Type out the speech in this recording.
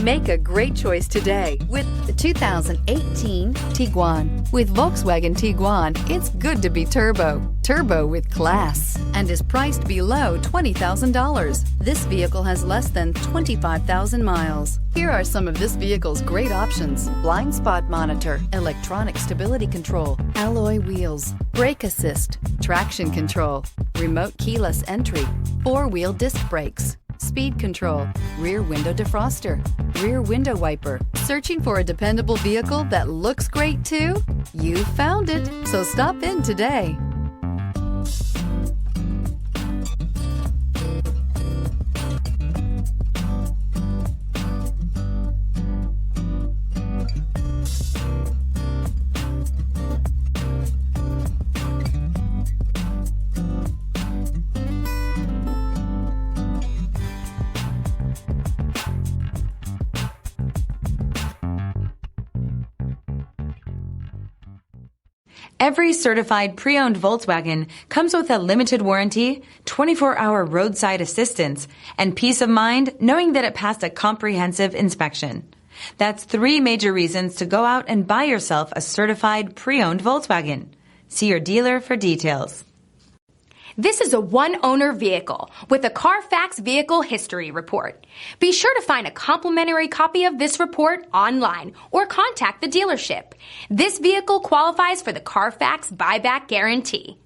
Make a great choice today with the 2018 Tiguan. With Volkswagen Tiguan, it's good to be turbo. Turbo with class, and is priced below $20,000. This vehicle has less than 25,000 miles. Here are some of this vehicle's great options: blind spot monitor, electronic stability control, alloy wheels, brake assist, traction control, remote keyless entry, four-wheel disc brakes, speed control, rear window defroster, rear window wiper. Searching for a dependable vehicle that looks great too? You found it, so stop in today. Every certified pre-owned Volkswagen comes with a limited warranty, 24-hour roadside assistance, and peace of mind knowing that it passed a comprehensive inspection. That's 3 major reasons to go out and buy yourself a certified pre-owned Volkswagen. See your dealer for details. This is a one-owner vehicle with a CARFAX Vehicle History Report. Be sure to find a complimentary copy of this report online or contact the dealership. This vehicle qualifies for the CARFAX Buyback Guarantee.